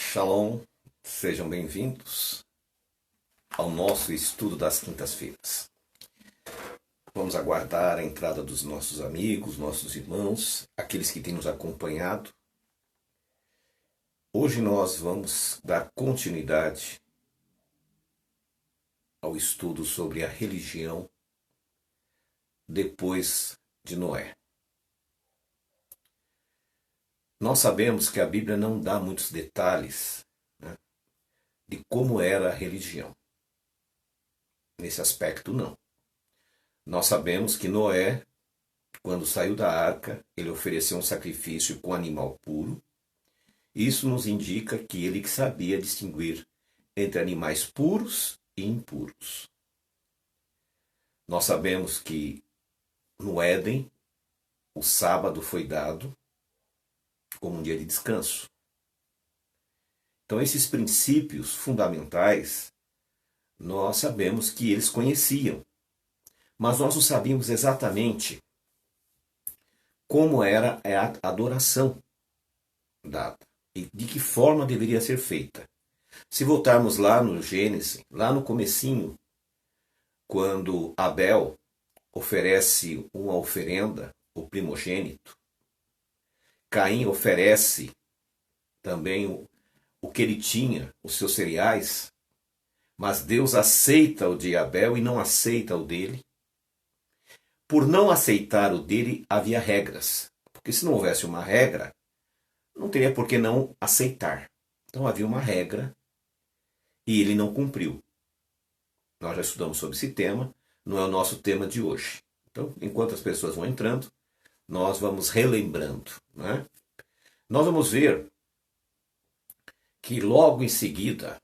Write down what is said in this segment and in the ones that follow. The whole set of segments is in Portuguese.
Shalom, sejam bem-vindos ao nosso estudo das quintas-feiras. Vamos aguardar a entrada dos nossos amigos, nossos irmãos, aqueles que têm nos acompanhado. Hoje nós vamos dar continuidade ao estudo sobre a religião depois de Noé. Nós sabemos que a Bíblia não dá muitos detalhes, né, de como era a religião. Nesse aspecto, não. Nós sabemos que Noé, quando saiu da arca, ele ofereceu um sacrifício com animal puro. Isso nos indica que ele sabia distinguir entre animais puros e impuros. Nós sabemos que no Éden, o sábado foi dado como um dia de descanso. Então, esses princípios fundamentais, nós sabemos que eles conheciam, mas nós não sabíamos exatamente como era a adoração dada e de que forma deveria ser feita. Se voltarmos lá no Gênesis, lá no comecinho, quando Abel oferece uma oferenda, o primogênito, Caim oferece também o que ele tinha, os seus cereais, mas Deus aceita o de Abel e não aceita o dele. Por não aceitar o dele, havia regras. Porque se não houvesse uma regra, não teria por que não aceitar. Então havia uma regra e ele não cumpriu. Nós já estudamos sobre esse tema, não é o nosso tema de hoje. Então, enquanto as pessoas vão entrando, nós vamos relembrando, né? Nós vamos ver que logo em seguida,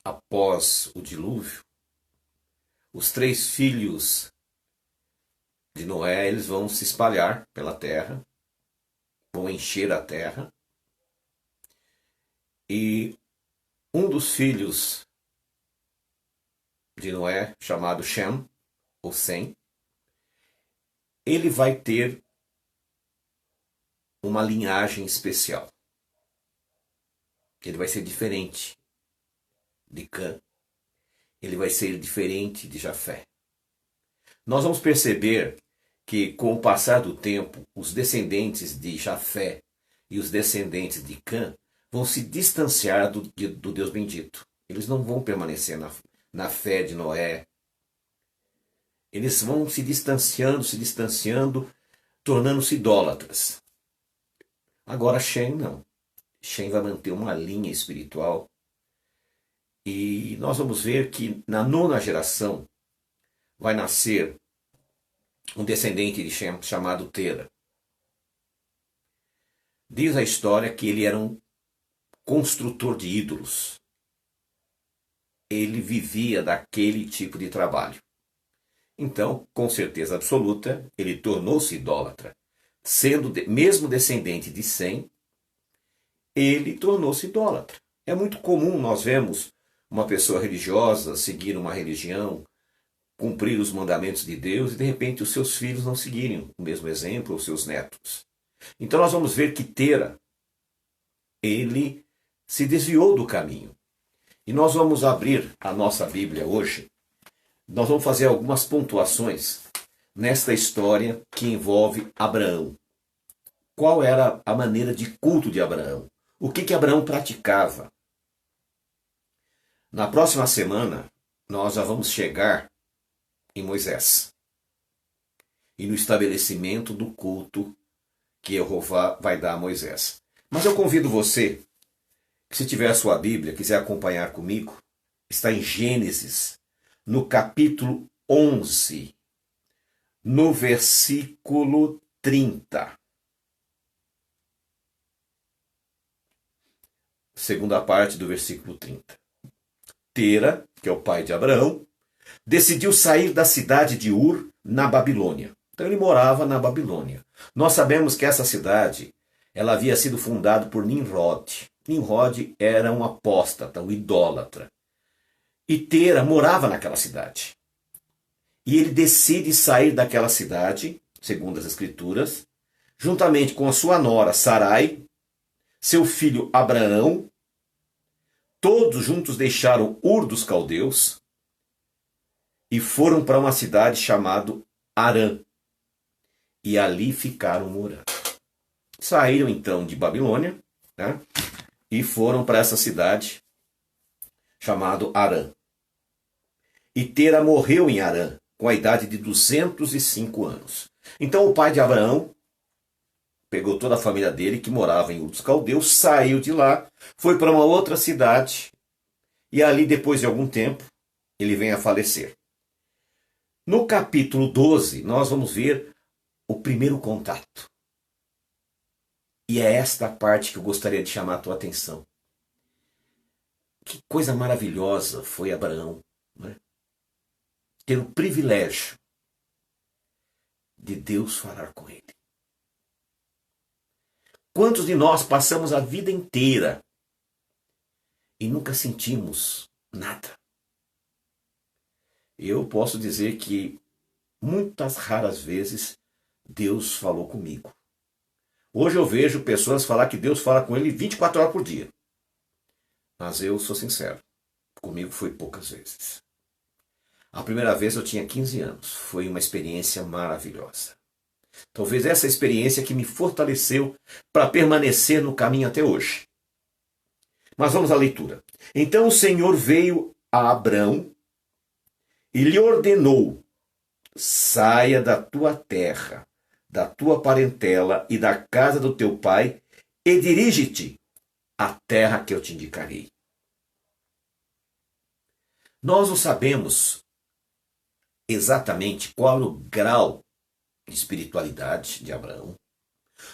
após o dilúvio, os 3 filhos de Noé, eles vão se espalhar pela terra, vão encher a terra, e um dos filhos de Noé, chamado Shem, ou Sem, ele vai ter uma linhagem especial. Ele vai ser diferente de Cã. Ele vai ser diferente de Jafé. Nós vamos perceber que, com o passar do tempo, os descendentes de Jafé e os descendentes de Cã vão se distanciar do Deus bendito. Eles não vão permanecer na fé de Noé. Eles vão se distanciando, tornando-se idólatras. Agora Shem não. Shem vai manter uma linha espiritual. E nós vamos ver que na 9ª geração vai nascer um descendente de Shem chamado Tera. Diz a história que ele era um construtor de ídolos. Ele vivia daquele tipo de trabalho. Então, com certeza absoluta, ele tornou-se idólatra. Sendo mesmo descendente de Sem, ele tornou-se idólatra. É muito comum nós vemos uma pessoa religiosa seguir uma religião, cumprir os mandamentos de Deus e de repente os seus filhos não seguirem o mesmo exemplo, ou seus netos. Então nós vamos ver que Tera, ele se desviou do caminho. E nós vamos abrir a nossa Bíblia hoje. Nós vamos fazer algumas pontuações nesta história que envolve Abraão. Qual era a maneira de culto de Abraão? O que Abraão praticava? Na próxima semana, nós já vamos chegar em Moisés e no estabelecimento do culto que Jeová vai dar a Moisés. Mas eu convido você, que se tiver a sua Bíblia, quiser acompanhar comigo, está em Gênesis, no capítulo 11, no versículo 30. Segunda parte do versículo 30. Tera, que é o pai de Abraão, decidiu sair da cidade de Ur, na Babilônia. Então ele morava na Babilônia. Nós sabemos que essa cidade, ela havia sido fundada por Nimrod. Nimrod era um apóstata, um idólatra. E Tera morava naquela cidade. E ele decide sair daquela cidade, segundo as escrituras, juntamente com a sua nora Sarai, seu filho Abraão, todos juntos deixaram Ur dos Caldeus e foram para uma cidade chamada Harã. E ali ficaram morando. Saíram então de Babilônia, né, e foram para essa cidade chamada Harã. E Tera morreu em Harã, com a idade de 205 anos. Então o pai de Abraão pegou toda a família dele, que morava em Ur dos Caldeus, saiu de lá, foi para uma outra cidade, e ali, depois de algum tempo, ele vem a falecer. No capítulo 12, nós vamos ver o primeiro contato. E é esta parte que eu gostaria de chamar a tua atenção. Que coisa maravilhosa foi Abraão, né? Ter o privilégio de Deus falar com ele. Quantos de nós passamos a vida inteira e nunca sentimos nada? Eu posso dizer que muitas raras vezes Deus falou comigo. Hoje eu vejo pessoas falar que Deus fala com ele 24 horas por dia. Mas eu sou sincero, comigo foi poucas vezes. A primeira vez eu tinha 15 anos, foi uma experiência maravilhosa. Talvez essa experiência que me fortaleceu para permanecer no caminho até hoje. Mas vamos à leitura. Então o Senhor veio a Abrão e lhe ordenou: saia da tua terra, da tua parentela e da casa do teu pai e dirige-te à terra que eu te indicarei. Nós não sabemos exatamente qual o grau de espiritualidade de Abraão.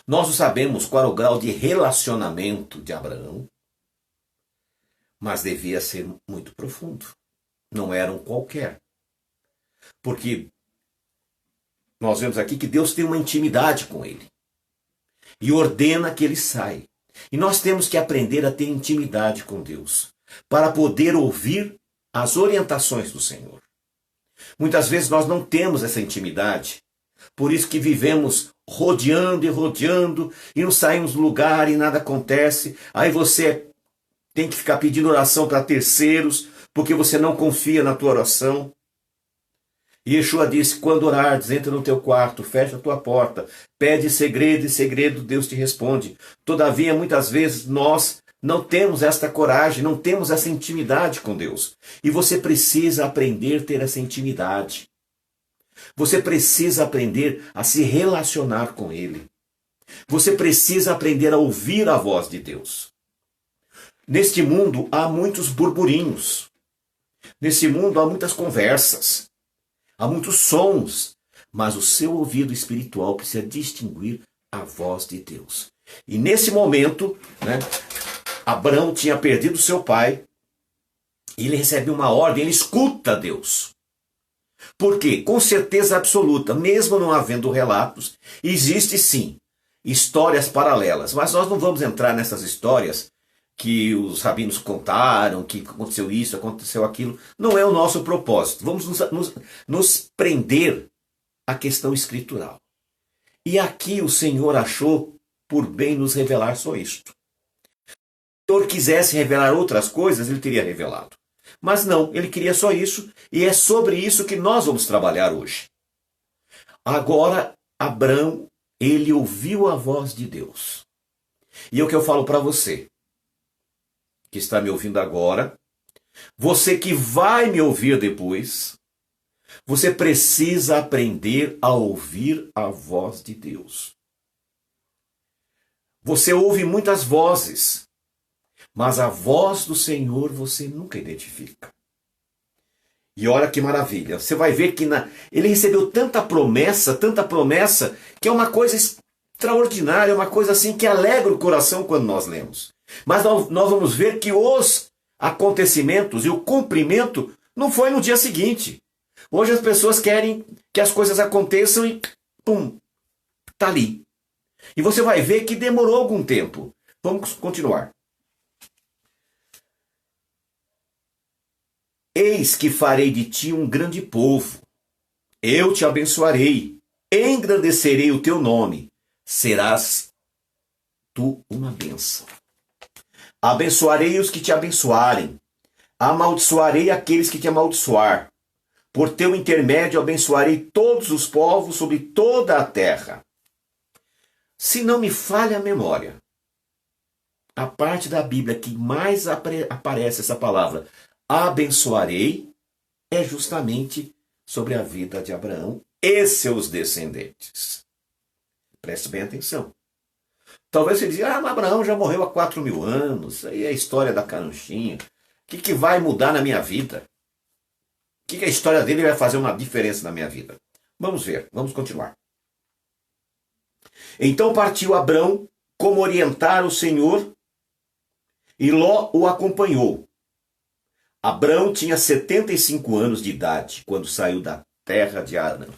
Nós não sabemos qual é o grau de relacionamento de Abraão, mas devia ser muito profundo. Não era um qualquer. Porque nós vemos aqui que Deus tem uma intimidade com ele e ordena que ele saia. E nós temos que aprender a ter intimidade com Deus para poder ouvir as orientações do Senhor. Muitas vezes nós não temos essa intimidade, por isso que vivemos rodeando e rodeando e não saímos do lugar e nada acontece. Aí você tem que ficar pedindo oração para terceiros porque você não confia na tua oração. E Yeshua disse: quando orares, entra no teu quarto, fecha a tua porta, pede segredo e segredo Deus te responde. Todavia, muitas vezes nós não temos esta coragem, não temos essa intimidade com Deus. E você precisa aprender a ter essa intimidade. Você precisa aprender a se relacionar com Ele. Você precisa aprender a ouvir a voz de Deus. Neste mundo há muitos burburinhos. Nesse mundo há muitas conversas. Há muitos sons. Mas o seu ouvido espiritual precisa distinguir a voz de Deus. E nesse momento, né, Abraão tinha perdido seu pai. E ele recebe uma ordem, ele escuta Deus. Por quê? Com certeza absoluta, mesmo não havendo relatos, existe sim histórias paralelas. Mas nós não vamos entrar nessas histórias que os rabinos contaram, que aconteceu isso, aconteceu aquilo. Não é o nosso propósito. Vamos nos prender à questão escritural. E aqui o Senhor achou por bem nos revelar só isto. Se o Senhor quisesse revelar outras coisas, ele teria revelado. Mas não, ele queria só isso, e é sobre isso que nós vamos trabalhar hoje. Agora, Abraão, ele ouviu a voz de Deus. E é o que eu falo para você, que está me ouvindo agora, você que vai me ouvir depois, você precisa aprender a ouvir a voz de Deus. Você ouve muitas vozes, mas a voz do Senhor você nunca identifica. E olha que maravilha, você vai ver que ele recebeu tanta promessa, que é uma coisa extraordinária, uma coisa assim que alegra o coração quando nós lemos. Mas nós vamos ver que os acontecimentos e o cumprimento não foi no dia seguinte. Hoje as pessoas querem que as coisas aconteçam e pum, está ali. E você vai ver que demorou algum tempo. Vamos continuar. Eis que farei de ti um grande povo. Eu te abençoarei, engrandecerei o teu nome. Serás tu uma bênção. Abençoarei os que te abençoarem. Amaldiçoarei aqueles que te amaldiçoar. Por teu intermédio abençoarei todos os povos sobre toda a terra. Se não me falha a memória, a parte da Bíblia que mais aparece essa palavra, abençoarei, é justamente sobre a vida de Abraão e seus descendentes. Preste bem atenção. Talvez você diga, mas Abraão já morreu há 4.000 anos, isso aí é a história da carunchinha. O que vai mudar na minha vida? O que a história dele vai fazer uma diferença na minha vida? Vamos ver, vamos continuar. Então partiu Abrão como orientar o Senhor, e Ló o acompanhou. Abrão tinha 75 anos de idade quando saiu da terra de Harã.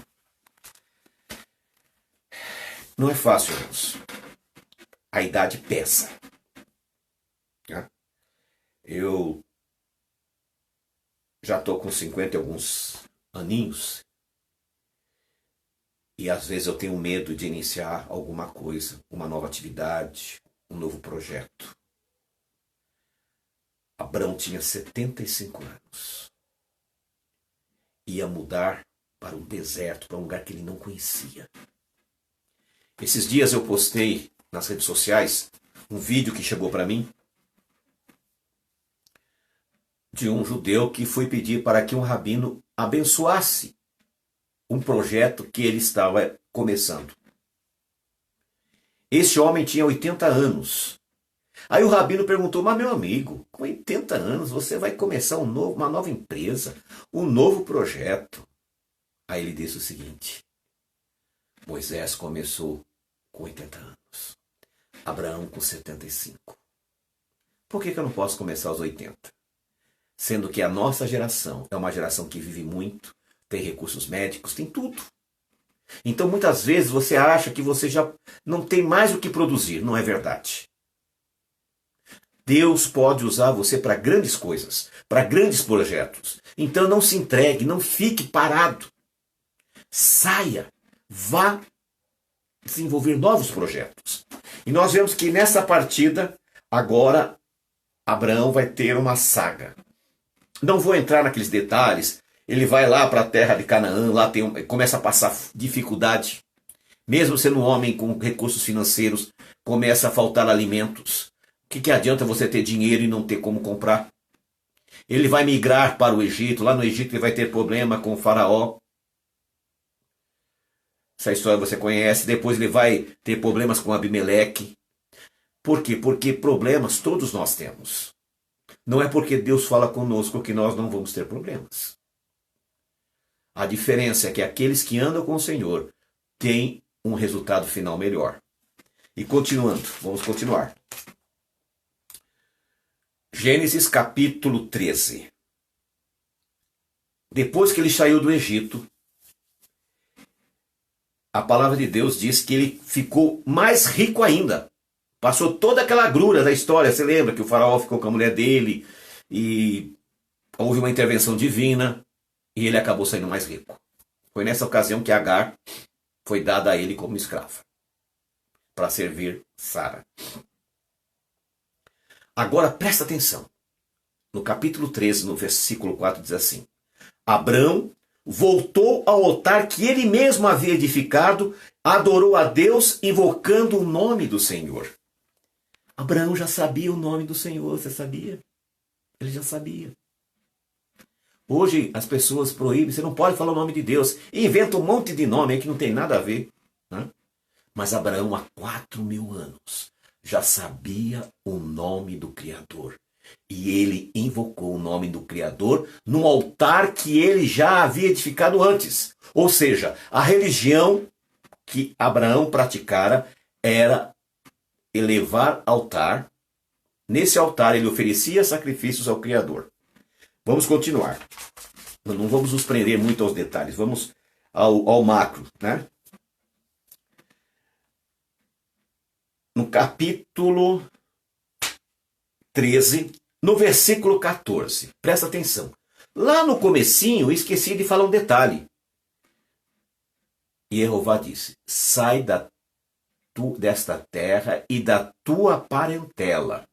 Não é fácil, irmãos. A idade pesa. Eu já estou com 50 e alguns aninhos. E às vezes eu tenho medo de iniciar alguma coisa, uma nova atividade, um novo projeto. Abrão tinha 75 anos. Ia mudar para um deserto, para um lugar que ele não conhecia. Esses dias eu postei nas redes sociais um vídeo que chegou para mim de um judeu que foi pedir para que um rabino abençoasse um projeto que ele estava começando. Esse homem tinha 80 anos. Aí o rabino perguntou, mas meu amigo, com 80 anos você vai começar uma nova empresa, um novo projeto. Aí ele disse o seguinte, Moisés começou com 80 anos, Abraão com 75. Por que eu não posso começar aos 80? Sendo que a nossa geração é uma geração que vive muito, tem recursos médicos, tem tudo. Então muitas vezes você acha que você já não tem mais o que produzir. Não é verdade. Deus pode usar você para grandes coisas, para grandes projetos. Então não se entregue, não fique parado. Saia, vá desenvolver novos projetos. E nós vemos que nessa partida, agora, Abraão vai ter uma saga. Não vou entrar naqueles detalhes. Ele vai lá para a terra de Canaã, lá começa a passar dificuldade. Mesmo sendo um homem com recursos financeiros, começa a faltar alimentos. O que adianta você ter dinheiro e não ter como comprar? Ele vai migrar para o Egito. Lá no Egito ele vai ter problema com o faraó. Essa história você conhece. Depois ele vai ter problemas com Abimeleque. Por quê? Porque problemas todos nós temos. Não é porque Deus fala conosco que nós não vamos ter problemas. A diferença é que aqueles que andam com o Senhor têm um resultado final melhor. E continuando, vamos continuar. Gênesis capítulo 13. Depois que ele saiu do Egito, a palavra de Deus diz que ele ficou mais rico ainda. Passou toda aquela agrura da história. Você lembra que o faraó ficou com a mulher dele e houve uma intervenção divina e ele acabou saindo mais rico. Foi nessa ocasião que Agar foi dada a ele como escrava para servir Sara. Agora presta atenção. No capítulo 13, no versículo 4, diz assim: Abrão voltou ao altar que ele mesmo havia edificado, adorou a Deus, invocando o nome do Senhor. Abraão já sabia o nome do Senhor, você sabia? Ele já sabia. Hoje as pessoas proíbem, você não pode falar o nome de Deus. E inventa um monte de nome aí que não tem nada a ver. Né? Mas Abraão, há 4.000 anos, já sabia o nome do Criador. E ele invocou o nome do Criador num altar que ele já havia edificado antes. Ou seja, a religião que Abraão praticara era elevar altar. Nesse altar ele oferecia sacrifícios ao Criador. Vamos continuar. Não vamos nos prender muito aos detalhes. Vamos ao macro, né? No capítulo 13, no versículo 14. Presta atenção. Lá no comecinho, eu esqueci de falar um detalhe. E Jeová disse: sai da desta terra e da tua parentela.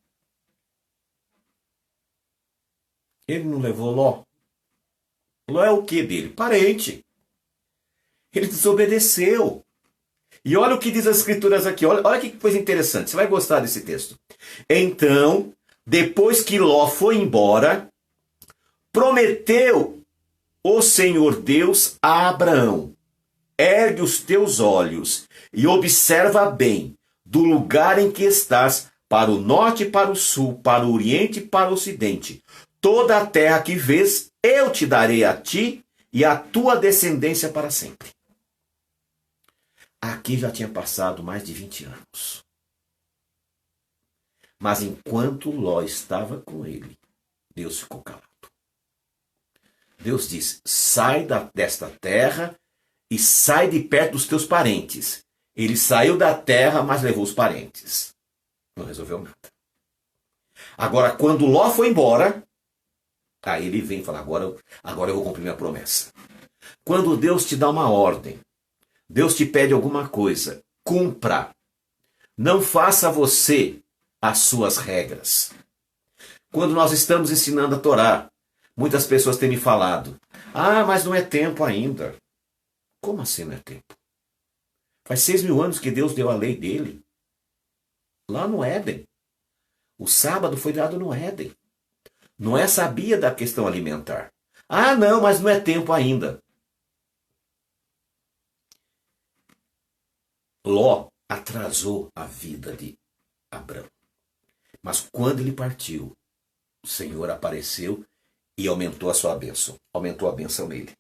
Ele não levou Ló. Ló é o que dele? Parente. Ele desobedeceu. E olha o que diz as escrituras aqui. Olha que coisa interessante. Você vai gostar desse texto. Então, depois que Ló foi embora, prometeu o Senhor Deus a Abraão: ergue os teus olhos e observa bem do lugar em que estás, para o norte e para o sul, para o oriente e para o ocidente. Toda a terra que vês, eu te darei a ti e a tua descendência para sempre. Aqui já tinha passado mais de 20 anos. Mas enquanto Ló estava com ele, Deus ficou calado. Deus diz: sai desta terra e sai de perto dos teus parentes. Ele saiu da terra, mas levou os parentes. Não resolveu nada. Agora, quando Ló foi embora, aí ele vem e fala: agora eu vou cumprir minha promessa. Quando Deus te dá uma ordem, Deus te pede alguma coisa, cumpra. Não faça você as suas regras. Quando nós estamos ensinando a Torá, muitas pessoas têm me falado: ah, mas não é tempo ainda. Como assim não é tempo? Faz 6.000 anos que Deus deu a lei dele. Lá no Éden. O sábado foi dado no Éden. Noé sabia da questão alimentar. Ah, não, mas não é tempo ainda. Ló atrasou a vida de Abrão. Mas quando ele partiu, o Senhor apareceu e aumentou a sua bênção. Aumentou a bênção nele.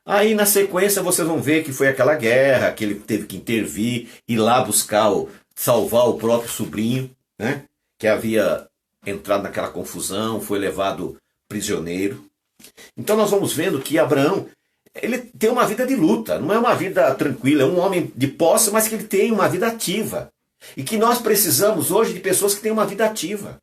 Aí na sequência vocês vão ver que foi aquela guerra, que ele teve que intervir, ir lá buscar, salvar o próprio sobrinho, né? Que havia entrado naquela confusão, foi levado prisioneiro. Então nós vamos vendo que Abraão, ele tem uma vida de luta, não é uma vida tranquila, é um homem de posse, mas que ele tem uma vida ativa. E que nós precisamos hoje de pessoas que têm uma vida ativa.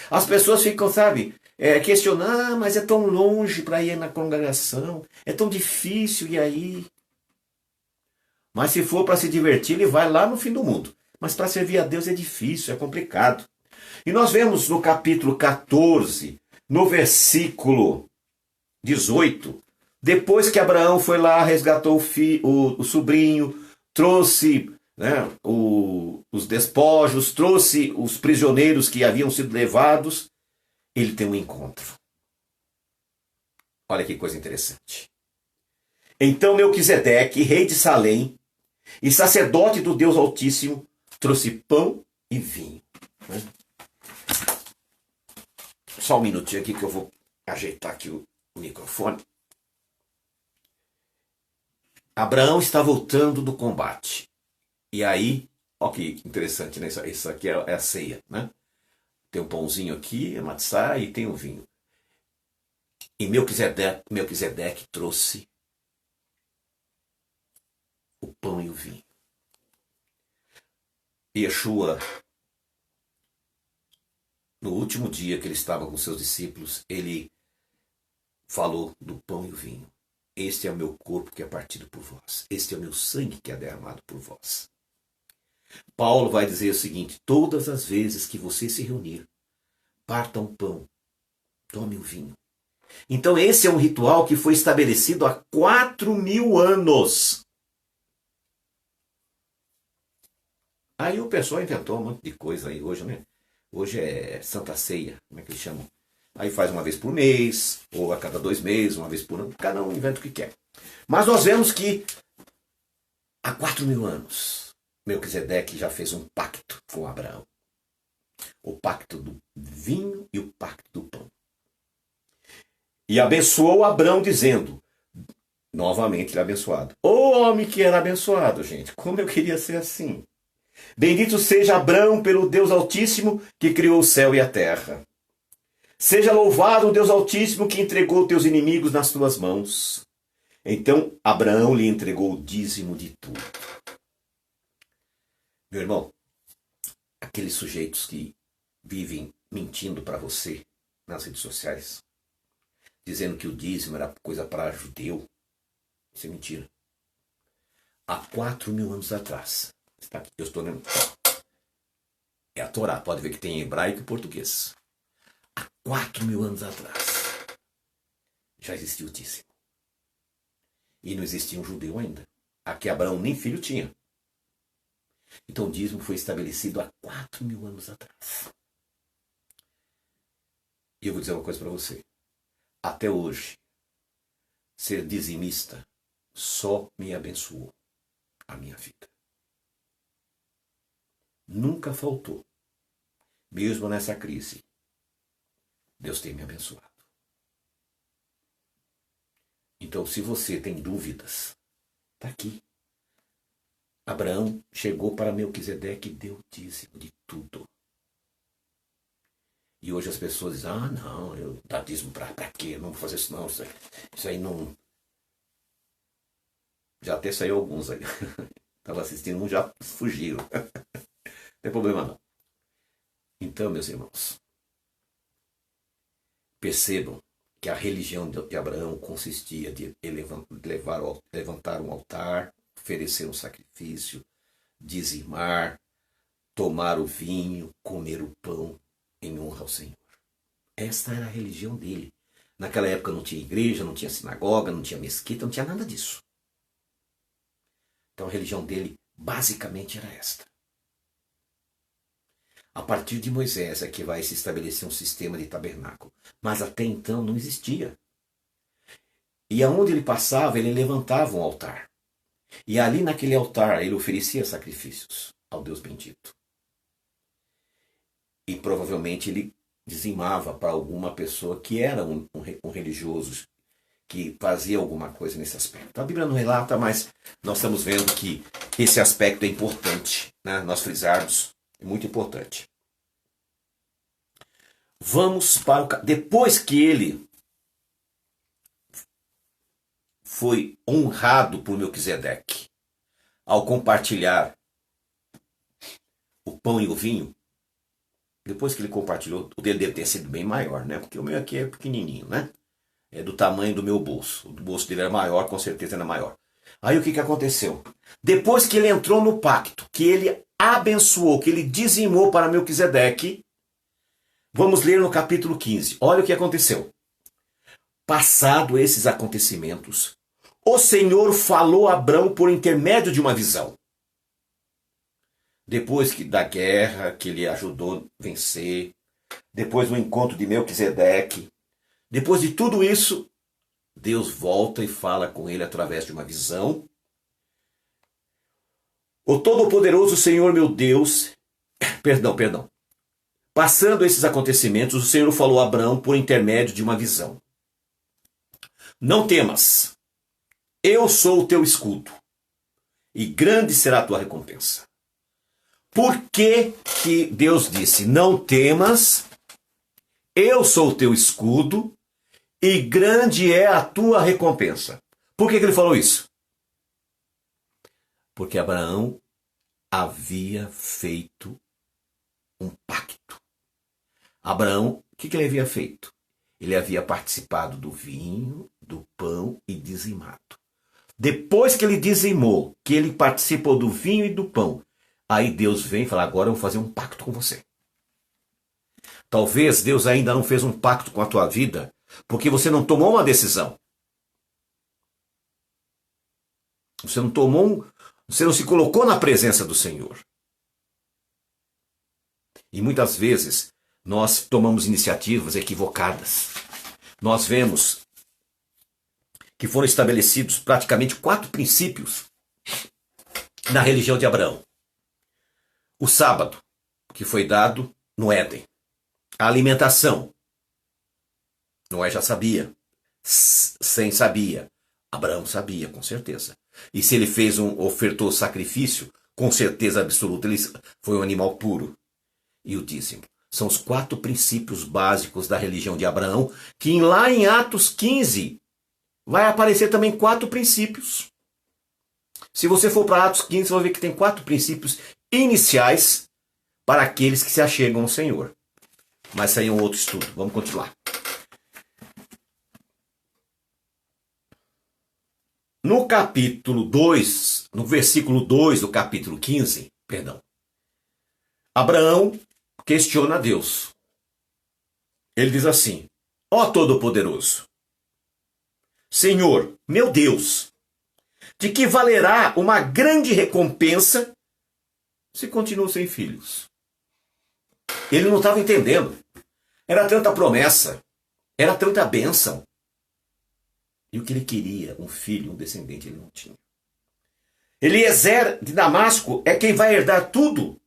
As pessoas ficam, sabe, questionando: ah, mas é tão longe para ir na congregação, é tão difícil, e aí? Mas se for para se divertir, ele vai lá no fim do mundo. Mas para servir a Deus é difícil, é complicado. E nós vemos no capítulo 14, no versículo 18, depois que Abraão foi lá, resgatou o sobrinho, trouxe, né, os despojos, trouxe os prisioneiros que haviam sido levados, ele tem um encontro. Olha que coisa interessante. Então Melquisedeque, rei de Salém e sacerdote do Deus Altíssimo, trouxe pão e vinho. Só um minutinho aqui que eu vou ajeitar aqui o microfone. Abraão está voltando do combate. E aí, olha que interessante, né? Isso aqui é a ceia, né? Tem um pãozinho aqui, a matzá, e tem o vinho. E Melquisedeque trouxe o pão e o vinho. Yeshua, no último dia que ele estava com seus discípulos, ele falou do pão e o vinho. Este é o meu corpo que é partido por vós. Este é o meu sangue que é derramado por vós. Paulo vai dizer o seguinte: todas as vezes que você se reunir, parta um pão, tome o vinho. Então esse é um ritual que foi estabelecido há 4.000 anos. Aí o pessoal inventou um monte de coisa aí hoje, né? Hoje é Santa Ceia, como é que eles chamam? Aí faz uma vez por mês, ou a cada 2 meses, uma vez por ano, cada um inventa o que quer. Mas nós vemos que há 4.000 anos, Melquisedeque já fez um pacto com Abraão. O pacto do vinho e o pacto do pão. E abençoou Abraão dizendo, novamente ele é abençoado: ô homem que era abençoado, gente, como eu queria ser assim. Bendito seja Abraão pelo Deus Altíssimo que criou o céu e a terra. Seja louvado o Deus Altíssimo que entregou teus inimigos nas tuas mãos. Então Abraão lhe entregou o dízimo de tudo. Meu irmão, aqueles sujeitos que vivem mentindo para você nas redes sociais, dizendo que o dízimo era coisa para judeu, isso é mentira. Há 4.000 anos atrás, Está aqui, eu estou lendo. É a Torá, pode ver que tem hebraico e português. Há 4.000 anos atrás já existia o dízimo. E não existia um judeu ainda. Aqui Abraão nem filho tinha. Então o dízimo foi estabelecido há 4.000 anos atrás. E eu vou dizer uma coisa para você. Até hoje, ser dizimista só me abençoou a minha vida. Nunca faltou. Mesmo nessa crise, Deus tem me abençoado. Então, se você tem dúvidas, está aqui. Abraão chegou para Melquisedeque e deu dízimo de tudo. E hoje as pessoas dizem, não, eu dar dízimo para quê? Não vou fazer isso não, isso aí não... Já até saiu alguns aí. Estava assistindo, uns já fugiram. Não tem problema não. Então, meus irmãos, percebam que a religião de Abraão consistia de levantar um altar, oferecer um sacrifício, dizimar, tomar o vinho, comer o pão em honra ao Senhor. Esta era a religião dele. Naquela época não tinha igreja, não tinha sinagoga, não tinha mesquita, não tinha nada disso. Então a religião dele basicamente era esta. A partir de Moisés é que vai se estabelecer um sistema de tabernáculo. Mas até então não existia. E aonde ele passava, ele levantava um altar. E ali naquele altar ele oferecia sacrifícios ao Deus bendito. E provavelmente ele dizimava para alguma pessoa que era um religioso, que fazia alguma coisa nesse aspecto. A Bíblia não relata, mas nós estamos vendo que esse aspecto é importante, né? Nós frisarmos, é muito importante. Vamos para o... Depois que ele foi honrado por Melquisedeque, ao compartilhar o pão e o vinho, depois que ele compartilhou, o dele deve ter sido bem maior, né? Porque o meu aqui é pequenininho, né? É do tamanho do meu bolso. O bolso dele era maior, com certeza era maior. Aí o que aconteceu? Depois que ele entrou no pacto, que ele abençoou, que ele dizimou para Melquisedeque, vamos ler no capítulo 15. Olha o que aconteceu. Passado esses acontecimentos, o Senhor falou a Abrão por intermédio de uma visão. Depois da guerra que ele ajudou a vencer, depois do encontro de Melquisedeque, depois de tudo isso, Deus volta e fala com ele através de uma visão. O Todo-Poderoso Senhor meu Deus, perdão. Passando esses acontecimentos, o Senhor falou a Abrão por intermédio de uma visão. Não temas, eu sou o teu escudo, e grande será a tua recompensa. Por que que Deus disse, não temas, eu sou o teu escudo, e grande é a tua recompensa? Por que ele falou isso? Porque Abraão havia feito um pacto. Abraão, o que ele havia feito? Ele havia participado do vinho, do pão e dizimado. Depois que ele dizimou, que ele participou do vinho e do pão, aí Deus vem e fala, agora eu vou fazer um pacto com você. Talvez Deus ainda não fez um pacto com a tua vida, porque você não tomou uma decisão. Você não se colocou na presença do Senhor. E muitas vezes nós tomamos iniciativas equivocadas. Nós vemos que foram estabelecidos praticamente 4 princípios na religião de Abraão. O sábado, que foi dado no Éden. A alimentação. Noé já sabia. Sem sabia. Abraão sabia, com certeza. E se ele ofertou sacrifício, com certeza absoluta, ele foi um animal puro. E o dízimo. São os 4 princípios básicos da religião de Abraão, que lá em Atos 15 vai aparecer também 4 princípios. Se você for para Atos 15, você vai ver que tem 4 princípios iniciais para aqueles que se achegam ao Senhor. Mas isso aí é um outro estudo. Vamos continuar. No capítulo 2, no versículo 2 do capítulo 15, Perdão. Abraão questiona Deus. Ele diz assim: ó Todo-Poderoso, Senhor, meu Deus, de que valerá uma grande recompensa se continuo sem filhos? Ele não estava entendendo. Era tanta promessa, era tanta bênção. E o que ele queria, um filho, um descendente, ele não tinha. Eliezer de Damasco é quem vai herdar tudo.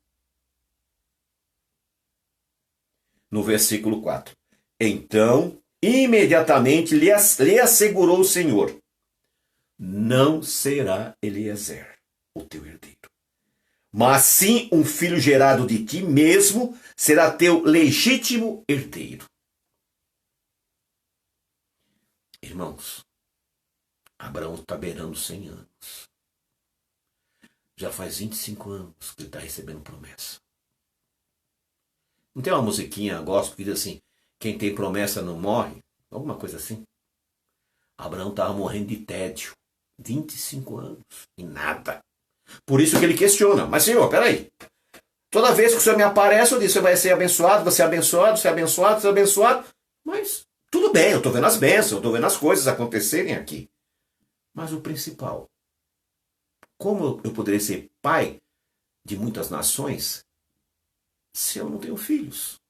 No versículo 4. Então, imediatamente lhe assegurou o Senhor: não será Eliezer o teu herdeiro, mas sim um filho gerado de ti mesmo será teu legítimo herdeiro. Irmãos, Abraão está beirando 100 anos. Já faz 25 anos que ele está recebendo promessa. Não tem uma musiquinha gospel que diz assim: quem tem promessa não morre? Alguma coisa assim. Abraão estava morrendo de tédio. 25 anos e nada. Por isso que ele questiona: mas Senhor, peraí. Toda vez que o Senhor me aparece, eu digo: você vai ser abençoado, você é abençoado, você é abençoado, você é abençoado. Mas tudo bem, eu estou vendo as bênçãos, eu estou vendo as coisas acontecerem aqui. Mas o principal: como eu poderia ser pai de muitas nações se eu não tenho filhos?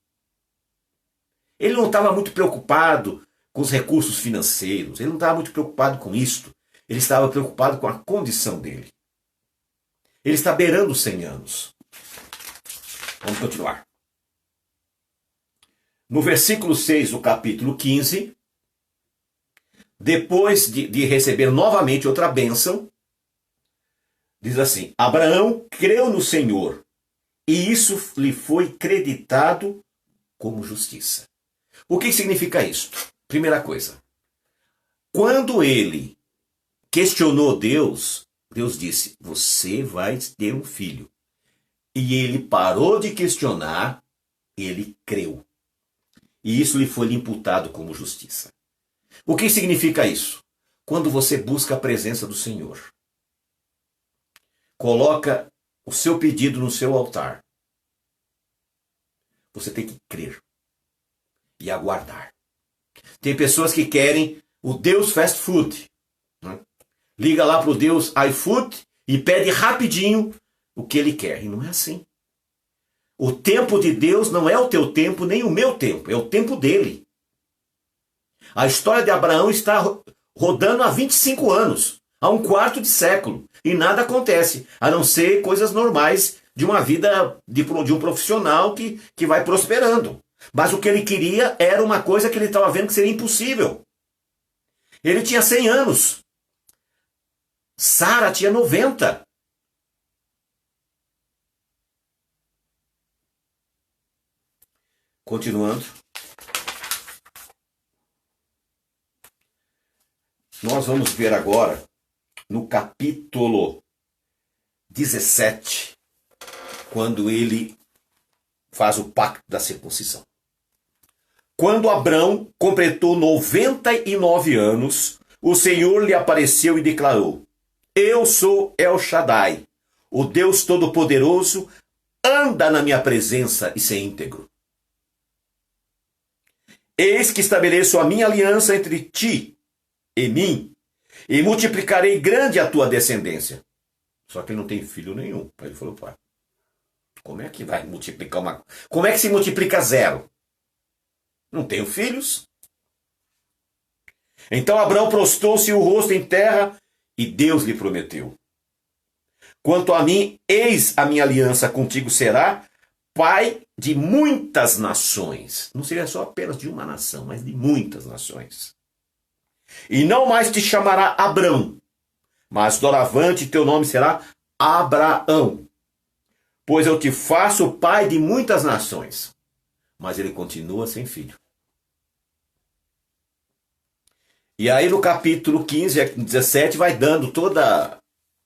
Ele não estava muito preocupado com os recursos financeiros, ele não estava muito preocupado com isto. Ele estava preocupado com a condição dele. Ele está beirando os 100 anos. Vamos continuar. No versículo 6 do capítulo 15, depois de receber novamente outra bênção, diz assim: Abraão creu no Senhor, e isso lhe foi creditado como justiça. O que significa isso? Primeira coisa, quando ele questionou Deus, Deus disse: você vai ter um filho. E ele parou de questionar, ele creu. E isso lhe foi imputado como justiça. O que significa isso? Quando você busca a presença do Senhor, coloca o seu pedido no seu altar, você tem que crer e aguardar. Tem pessoas que querem o Deus fast food, né? Liga lá para o Deus iFood e pede rapidinho o que ele quer. E não é assim. O tempo de Deus não é o teu tempo nem o meu tempo, é o tempo dele. A história de Abraão está rodando há 25 anos, há um quarto de século, e nada acontece, a não ser coisas normais de uma vida de um profissional que vai prosperando. Mas o que ele queria era uma coisa que ele estava vendo que seria impossível. Ele tinha 100 anos. Sara tinha 90. Continuando. Nós vamos ver agora no capítulo 17, quando ele faz o pacto da circuncisão. Quando Abrão completou 99 anos, o Senhor lhe apareceu e declarou: eu sou El Shaddai, o Deus Todo-Poderoso, anda na minha presença e ser íntegro. Eis que estabeleço a minha aliança entre ti e mim, e multiplicarei grande a tua descendência. Só que ele não tem filho nenhum. Aí ele falou: pai, como é que vai multiplicar uma... Como é que se multiplica zero? Não tenho filhos. Então Abrão prostou-se o rosto em terra e Deus lhe prometeu: quanto a mim, eis a minha aliança contigo será pai de muitas nações. Não seria só apenas de uma nação, mas de muitas nações. E não mais te chamará Abrão, mas doravante teu nome será Abraão, pois eu te faço pai de muitas nações. Mas ele continua sem filho. E aí no capítulo 15 a 17 vai dando toda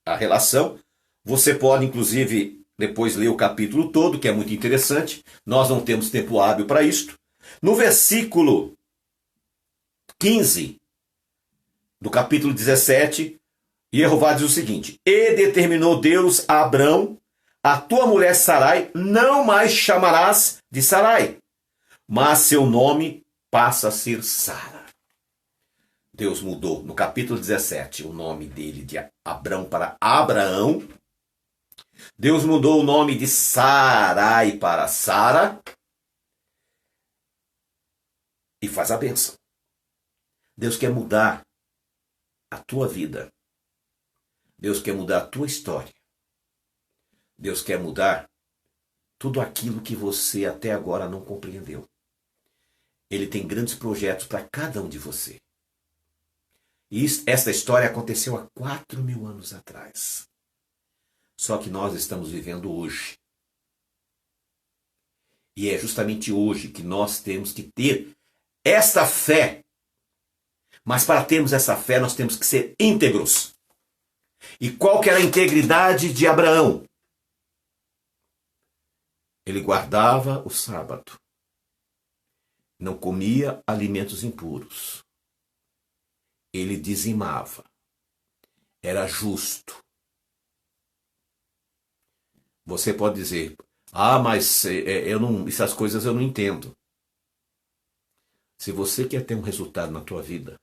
a relação. Você pode inclusive depois ler o capítulo todo, que é muito interessante. Nós não temos tempo hábil para isto. No versículo 15 do capítulo 17, Jeová diz o seguinte: e determinou Deus a Abrão a tua mulher Sarai não mais chamarás de Sarai, mas seu nome passa a ser Sara. Deus mudou no capítulo 17 o nome dele de Abrão para Abraão. Deus mudou o nome de Sarai para Sara e faz a bênção. Deus quer mudar a tua vida. Deus quer mudar a tua história. Deus quer mudar tudo aquilo que você até agora não compreendeu. Ele tem grandes projetos para cada um de você. E esta história aconteceu há 4.000 anos atrás. Só que nós estamos vivendo hoje. E é justamente hoje que nós temos que ter esta fé. Mas para termos essa fé, nós temos que ser íntegros. E qual que era a integridade de Abraão? Ele guardava o sábado. Não comia alimentos impuros. Ele dizimava. Era justo. Você pode dizer, mas essas coisas eu não entendo. Se você quer ter um resultado na tua vida,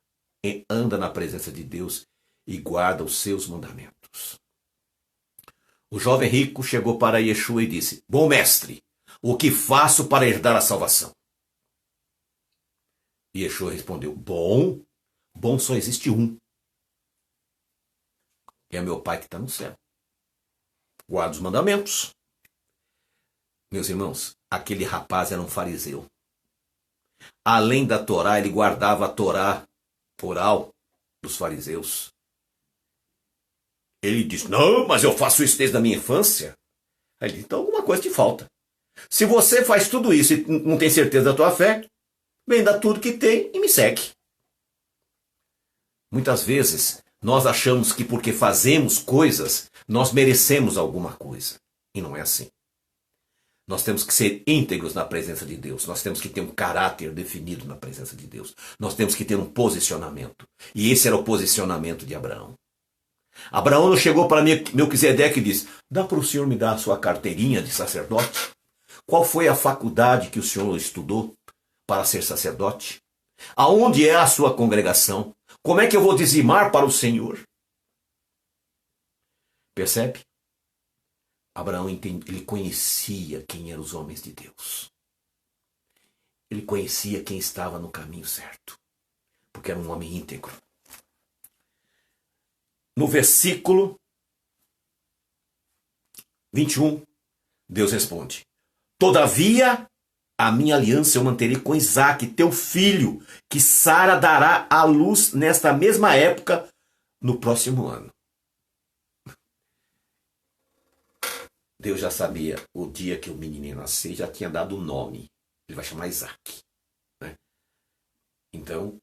anda na presença de Deus e guarda os seus mandamentos. O jovem rico chegou para Yeshua e disse, bom mestre, o que faço para herdar a salvação? E Yeshua respondeu, bom só existe um. É meu Pai que está no céu. Guarda os mandamentos. Meus irmãos, aquele rapaz era um fariseu. Além da Torá, ele guardava a Torá oral dos fariseus. Ele disse, não, mas eu faço isso desde a minha infância. Aí ele disse, então alguma coisa te falta. Se você faz tudo isso e não tem certeza da tua fé, venda tudo que tem e me segue. Muitas vezes, nós achamos que porque fazemos coisas, nós merecemos alguma coisa. E não é assim. Nós temos que ser íntegros na presença de Deus. Nós temos que ter um caráter definido na presença de Deus. Nós temos que ter um posicionamento. E esse era o posicionamento de Abraão. Abraão não chegou para Melquisedeque e disse, dá para o senhor me dar a sua carteirinha de sacerdote? Qual foi a faculdade que o senhor estudou para ser sacerdote? Aonde é a sua congregação? Como é que eu vou dizimar para o Senhor? Percebe? Abraão ele conhecia quem eram os homens de Deus. Ele conhecia quem estava no caminho certo. Porque era um homem íntegro. No versículo 21, Deus responde, todavia, a minha aliança eu manterei com Isaque, teu filho, que Sara dará à luz nesta mesma época, no próximo ano. Deus já sabia o dia que o menininho nascer, já tinha dado o nome. Ele vai chamar Isaque. Né? Então,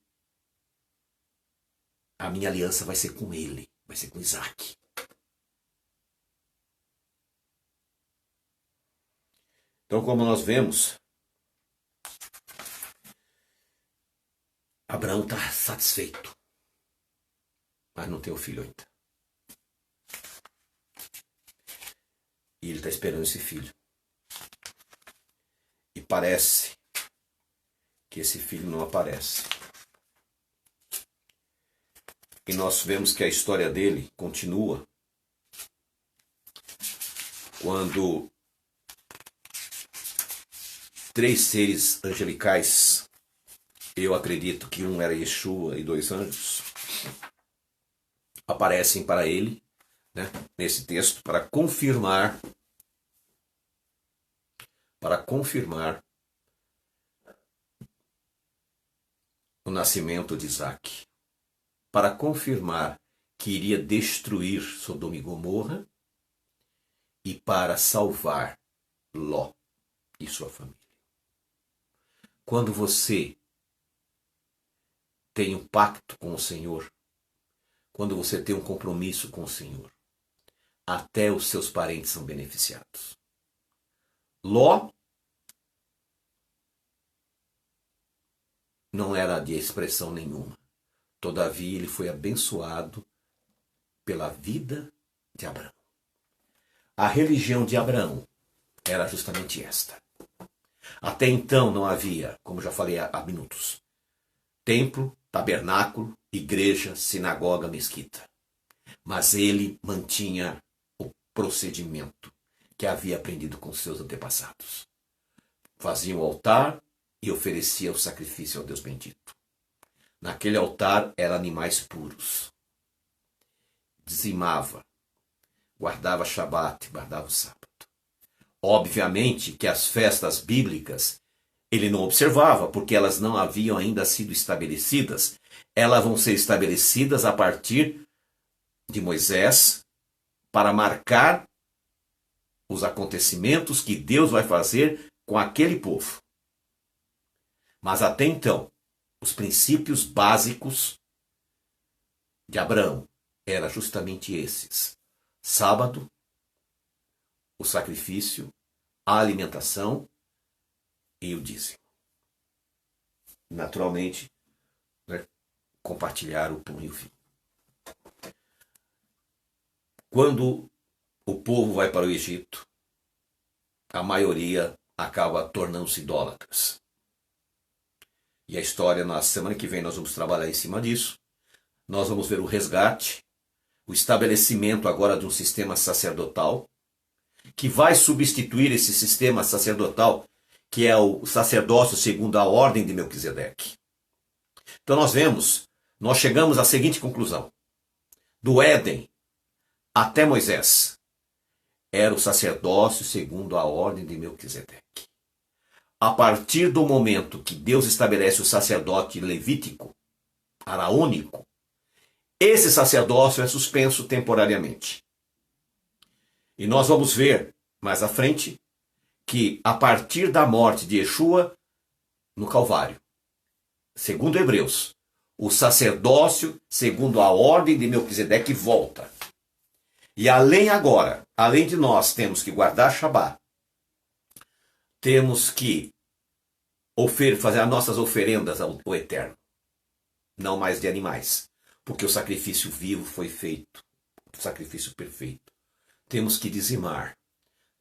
a minha aliança vai ser com ele, vai ser com Isaque. Então, como nós vemos, Abraão está satisfeito, mas não tem o filho ainda. E ele está esperando esse filho. E parece que esse filho não aparece. E nós vemos que a história dele continua quando 3 seres angelicais, eu acredito que um era Yeshua e 2 anjos, aparecem para ele, né, nesse texto, para confirmar o nascimento de Isaque, para confirmar que iria destruir Sodoma e Gomorra e para salvar Ló e sua família. Quando você tem um pacto com o Senhor, quando você tem um compromisso com o Senhor, até os seus parentes são beneficiados. Ló não era de expressão nenhuma. Todavia, ele foi abençoado pela vida de Abraão. A religião de Abraão era justamente esta. Até então não havia, como já falei há minutos, templo, tabernáculo, igreja, sinagoga, mesquita. Mas ele mantinha o procedimento que havia aprendido com seus antepassados. Fazia um altar e oferecia o sacrifício ao Deus bendito. Naquele altar eram animais puros. Dizimava, guardava Shabat, guardava o sábado. Obviamente que as festas bíblicas ele não observava, porque elas não haviam ainda sido estabelecidas. Elas vão ser estabelecidas a partir de Moisés para marcar os acontecimentos que Deus vai fazer com aquele povo. Mas até então, os princípios básicos de Abraão eram justamente esses: sábado, o sacrifício, a alimentação e o dízimo. Naturalmente, né, compartilhar o pão e o vinho. Quando o povo vai para o Egito, a maioria acaba tornando-se idólatras. E a história, na semana que vem, nós vamos trabalhar em cima disso. Nós vamos ver o resgate, o estabelecimento agora de um sistema sacerdotal, que vai substituir esse sistema sacerdotal, que é o sacerdócio segundo a ordem de Melquisedeque. Então nós chegamos à seguinte conclusão: do Éden até Moisés, era o sacerdócio segundo a ordem de Melquisedeque. A partir do momento que Deus estabelece o sacerdote levítico, araônico, esse sacerdócio é suspenso temporariamente. E nós vamos ver mais à frente que a partir da morte de Yeshua no Calvário, segundo Hebreus, o sacerdócio segundo a ordem de Melquisedeque volta. E além de nós temos que guardar Shabat, temos que fazer as nossas oferendas ao Eterno, não mais de animais, porque o sacrifício vivo foi feito, o sacrifício perfeito. Temos que dizimar,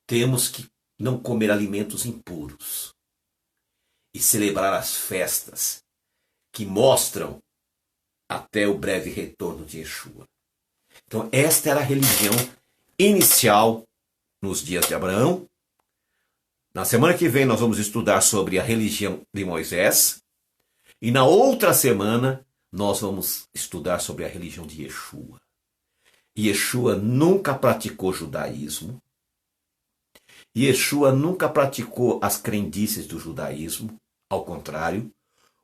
temos que não comer alimentos impuros e celebrar as festas que mostram até o breve retorno de Yeshua. Então esta era a religião inicial nos dias de Abraão. Na semana que vem nós vamos estudar sobre a religião de Moisés. E na outra semana nós vamos estudar sobre a religião de Yeshua. Yeshua nunca praticou judaísmo. Yeshua nunca praticou as crendices do judaísmo. Ao contrário,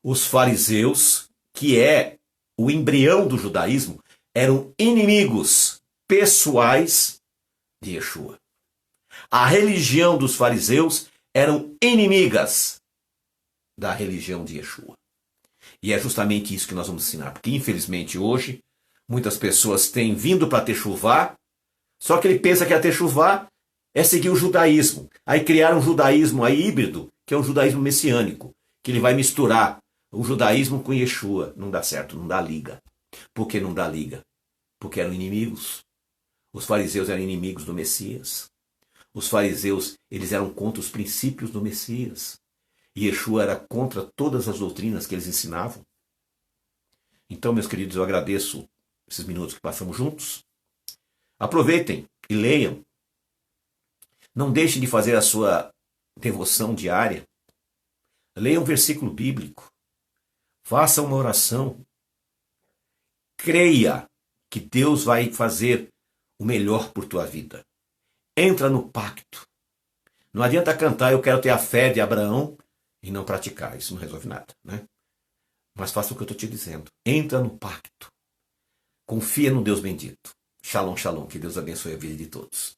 os fariseus, que é o embrião do judaísmo, eram inimigos pessoais de Yeshua. A religião dos fariseus eram inimigas da religião de Yeshua. E é justamente isso que nós vamos ensinar. Porque, infelizmente, hoje, muitas pessoas têm vindo para Techuvá, só que ele pensa que a Techuvá é seguir o judaísmo. Aí criaram um judaísmo aí híbrido, que é um judaísmo messiânico, que ele vai misturar o judaísmo com Yeshua. Não dá certo, não dá liga. Por que não dá liga? Porque eram inimigos. Os fariseus eram inimigos do Messias. Os fariseus, eles eram contra os princípios do Messias. E Yeshua era contra todas as doutrinas que eles ensinavam. Então, meus queridos, eu agradeço esses minutos que passamos juntos. Aproveitem e leiam. Não deixem de fazer a sua devoção diária. Leiam um versículo bíblico. Faça uma oração. Creia que Deus vai fazer o melhor por tua vida. Entra no pacto. Não adianta cantar, eu quero ter a fé de Abraão e não praticar. Isso não resolve nada, né? Mas faça o que eu estou te dizendo. Entra no pacto. Confia no Deus bendito. Shalom, shalom. Que Deus abençoe a vida de todos.